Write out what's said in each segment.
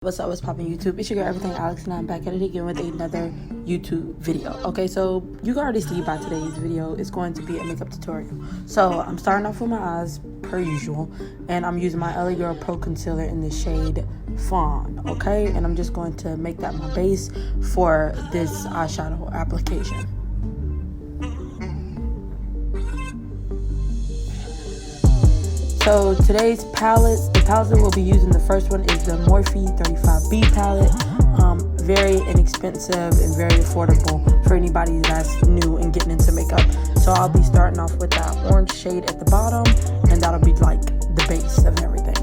What's up, what's poppin' YouTube? It's your girl Everything Alex, and I'm back at it again with another YouTube video. Okay, so you can already see by today's video, it's going to be a makeup tutorial. So I'm starting off with my eyes per usual, and I'm using my LA Girl Pro Concealer in the shade Fawn. Okay, and I'm just going to make that my base for this eyeshadow application. So today's palette, the palettes that we'll be using, the first one is the Morphe 35B palette. Very inexpensive and very affordable for anybody that's new and getting into makeup. So I'll be starting off with that orange shade at the bottom, and that'll be like the base of everything.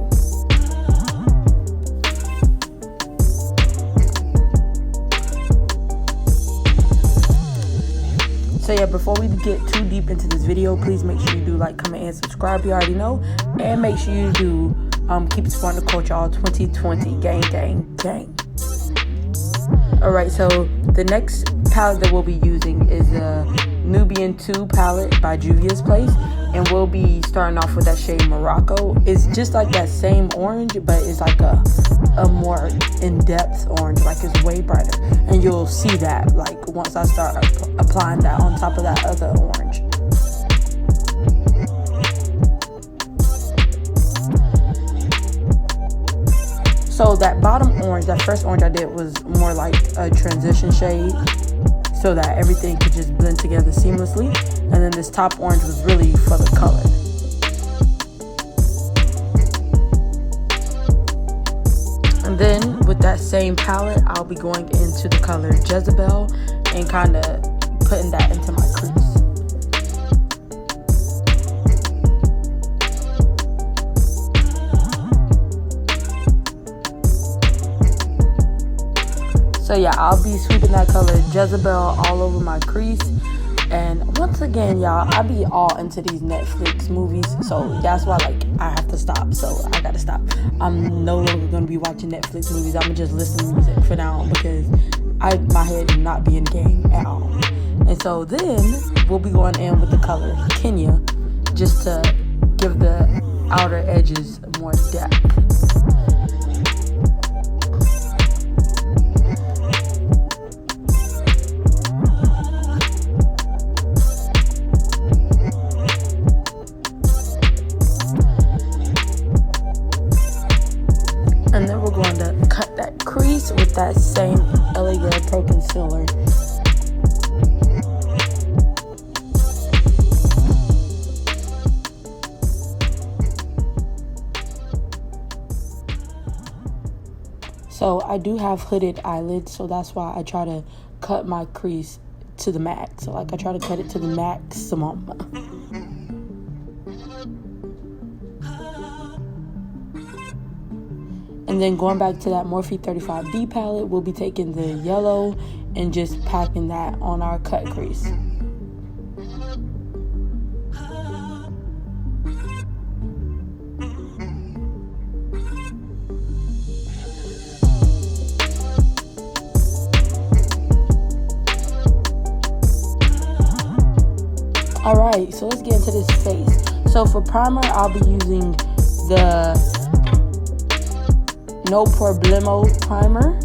So yeah, before we get too deep into this video, please make sure you do like, comment, and subscribe. You already know. And make sure you do keep it supporting the culture all 2020. Gang, gang, gang. Alright, so the next palette that we'll be using is a Nubian 2 palette by Juvia's Place. And we'll be starting off with that shade Morocco. It's just like that same orange, but it's like a more in-depth orange, like it's way brighter. And you'll see that like once I start applying that on top of that other orange. So that bottom orange, that first orange I did was more like a transition shade, so that everything could just blend together seamlessly. And then this top orange was really for the color. And then with that same palette, I'll be going into the color Jezebel and kind of putting that into my crease. So yeah, I'll be sweeping that color Jezebel all over my crease. And once again, y'all, I be all into these Netflix movies, so that's why like I have to stop. So I gotta stop. I'm no longer gonna be watching Netflix movies. I'm gonna just listen to music for now because my head do not be in the game at all. And so then we'll be going in with the color Kenya, just to give the outer edges more depth. And then we're going to cut that crease with that same LA Girl Pro Concealer. So I do have hooded eyelids, so that's why I try to cut my crease to the max. So like I try to cut it to the maximum. And then going back to that Morphe 35B palette, we'll be taking the yellow and just packing that on our cut crease. Alright, so let's get into this face. So for primer, I'll be using the No Problemo primer,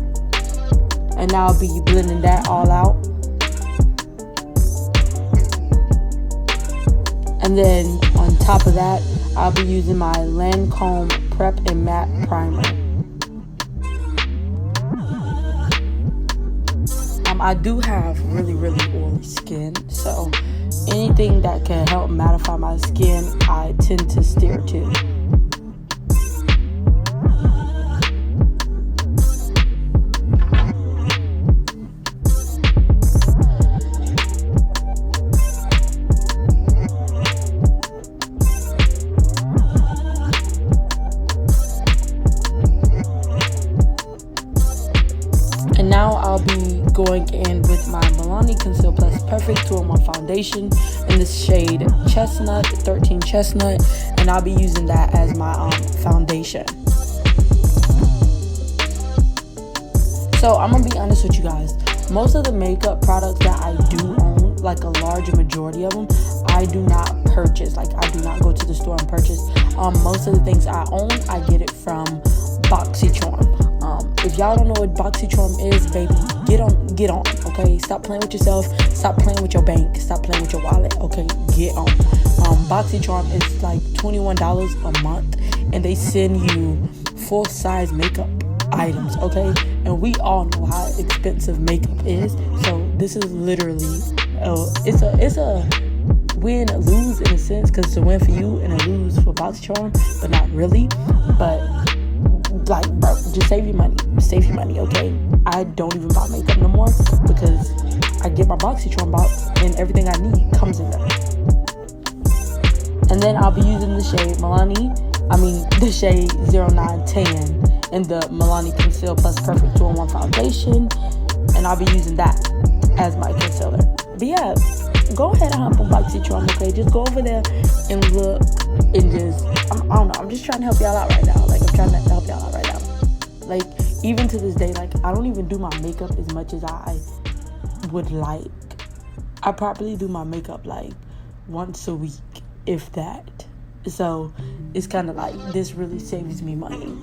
and I'll be blending that all out. And then on top of that, I'll be using my Lancome Prep and Matte primer. I do have really oily skin, so anything that can help mattify my skin, I tend to steer to. And now I'll be going in with my Milani Conceal Plus Perfect 2-in-1 foundation in this shade Chestnut, 13 Chestnut, and I'll be using that as my foundation. So I'm gonna be honest with you guys, most of the makeup products that I do own, like a large majority of them, I do not purchase. Like I do not go to the store and purchase. Most of the things I own, I get it from BoxyCharm. if y'all don't know what BoxyCharm is, baby, get on, okay? Stop playing with yourself. Stop playing with your bank. Stop playing with your wallet, okay? Get on. BoxyCharm is like $21 a month, and they send you full-size makeup items, okay? And we all know how expensive makeup is, so this is literally it's a win-lose in a sense, because it's a win for you and a lose for BoxyCharm, but not really. But like, bro, just save your money, okay? I don't even buy makeup no more because I get my BoxyCharm box and everything I need comes in there. And then I'll be using the shade the shade 0910 in the Milani Conceal Plus Perfect 2-in-1 foundation, and I'll be using that as my concealer. But yeah, go ahead and hop on BoxyCharm, okay? Just go over there and look and just, I don't know, I'm just trying to help y'all out right now. Like, I'm trying to help y'all out right now. Like, even to this day, like, I don't even do my makeup as much as I would like. I probably do my makeup like once a week, if that. So it's kind of like, this really saves me money.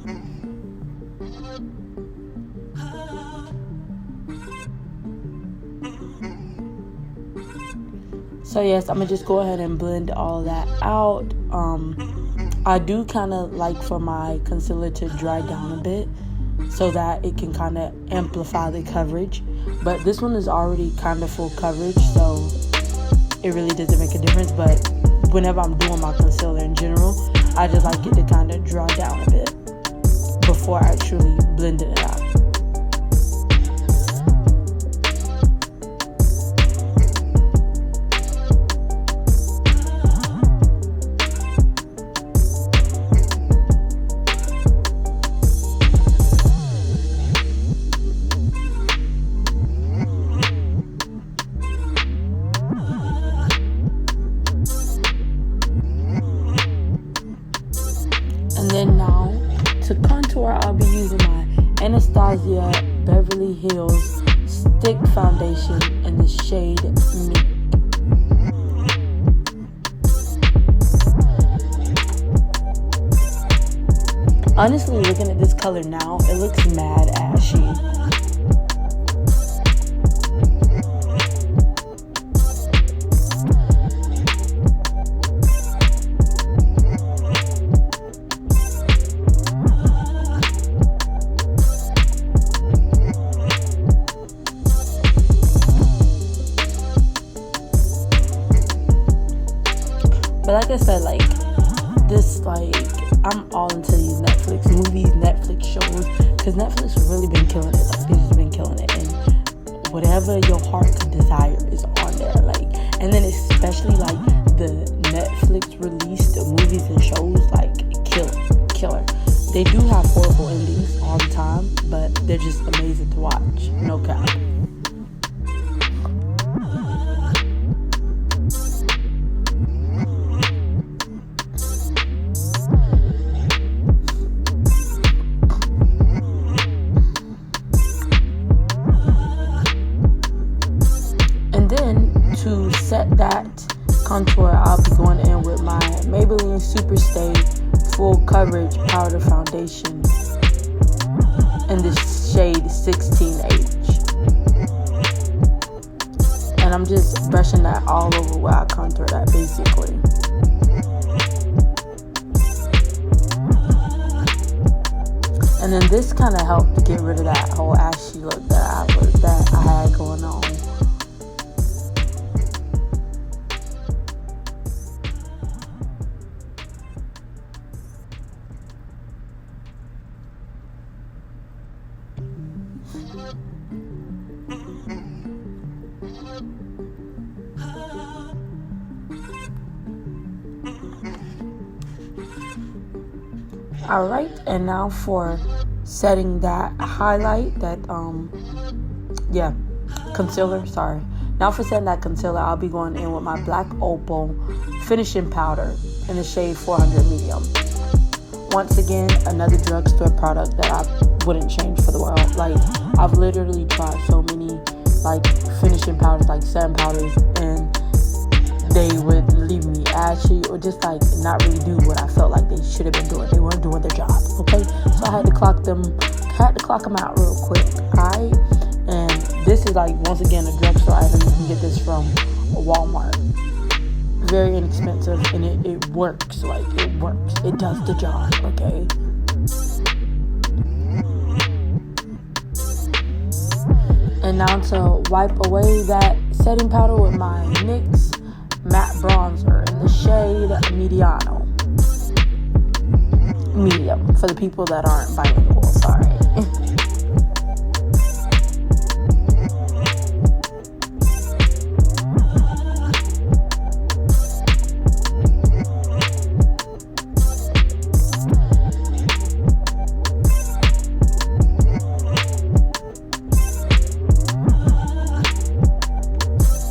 So yes, I'm gonna just go ahead and blend all that out. I do kind of like for my concealer to dry down a bit so that it can kind of amplify the coverage. But this one is already kind of full coverage, so it really doesn't make a difference. But whenever I'm doing my concealer in general, I just like it to kind of dry down a bit before actually blending it out. And then now, to contour, I'll be using my Anastasia Beverly Hills Stick Foundation in the shade Meek. Honestly, looking at this color now, it looks mad ashy. But like I said, like, this, like, I'm all into these Netflix movies, Netflix shows, because Netflix has really been killing it. Like, they've just been killing it, and whatever your heart could desire is on there. Like, and then especially, like, the Netflix released movies and shows, like, killer. They do have horrible endings all the time, but they're just amazing to watch. No cap. To set that contour, I'll be going in with my Maybelline Super Stay Full Coverage Powder Foundation in the shade 16H. And I'm just brushing that all over where I contour that, basically. And then this kind of helped to get rid of that whole ashy look that I had going on. Alright, and now for setting that highlight, that concealer, sorry. Now for setting that concealer, I'll be going in with my Black Opal finishing powder in the shade 400 medium. Once again, another drugstore product that I wouldn't change for the world. Like, I've literally tried so many, like, finishing powders, like setting powders, and they would leave me ashy or just, like, not really do what I felt like they should have been doing. They weren't doing their job, okay? So I had to clock them had to clock them out real quick, alright? And this is like, once again, a drugstore item. You can get this from Walmart. Very inexpensive, and it works. Like, it works. It does the job, okay? And now to wipe away that setting powder with my NYX matte bronzer in the shade medium, for the people that aren't bilingual, sorry.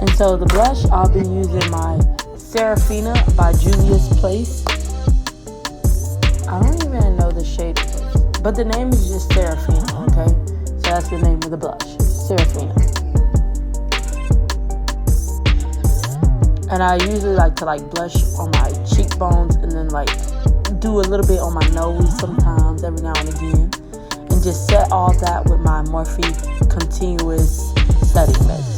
And so the blush, I'll be using my Serafina by Juvia's Place. I don't even know the shade of it, but the name is just Serafina, okay? So that's the name of the blush, Serafina. And I usually like to blush on my cheekbones and then do a little bit on my nose sometimes, every now and again. And just set all that with my Morphe Continuous Setting Mist.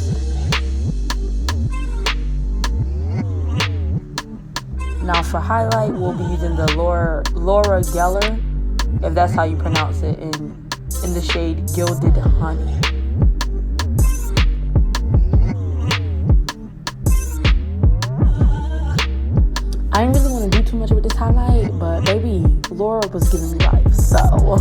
Now for highlight, we'll be using the Laura Geller, if that's how you pronounce it, in the shade Gilded Honey. I didn't really want to do too much with this highlight, but baby, Laura was giving me life, so.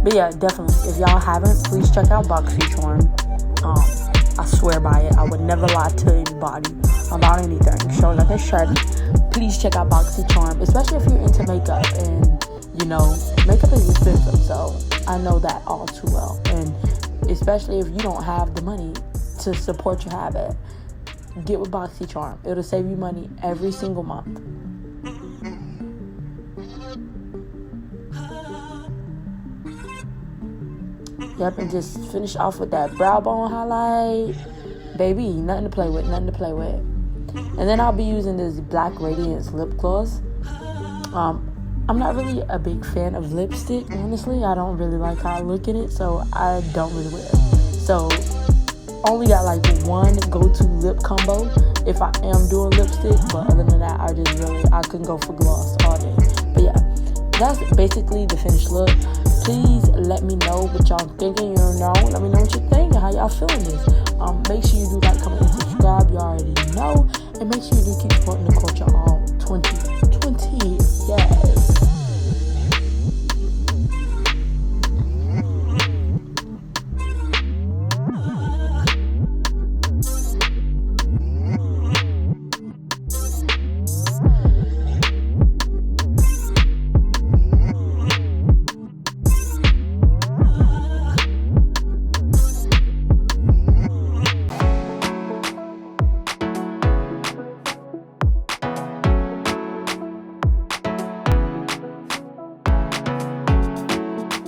But yeah, definitely, if y'all haven't, please check out BoxyCharm. I swear by it. I would never lie to anybody about anything. So like I said, please check out BoxyCharm, especially if you're into makeup. And, makeup is expensive, so I know that all too well. And especially if you don't have the money to support your habit, get with BoxyCharm. It'll save you money every single month. Yep, and just finish off with that brow bone highlight. Baby, nothing to play with. And then I'll be using this Black Radiance lip gloss. I'm not really a big fan of lipstick, honestly. I don't really like how I look in it, so I don't really wear it. So, only got one go-to lip combo if I am doing lipstick. But other than that, I can go for gloss all day. But yeah, that's basically the finished look. Please let me know what y'all thinking. Let me know what you think and how y'all feeling this. Make sure you do like, comment, and subscribe. You already know. And make sure you do keep supporting the culture.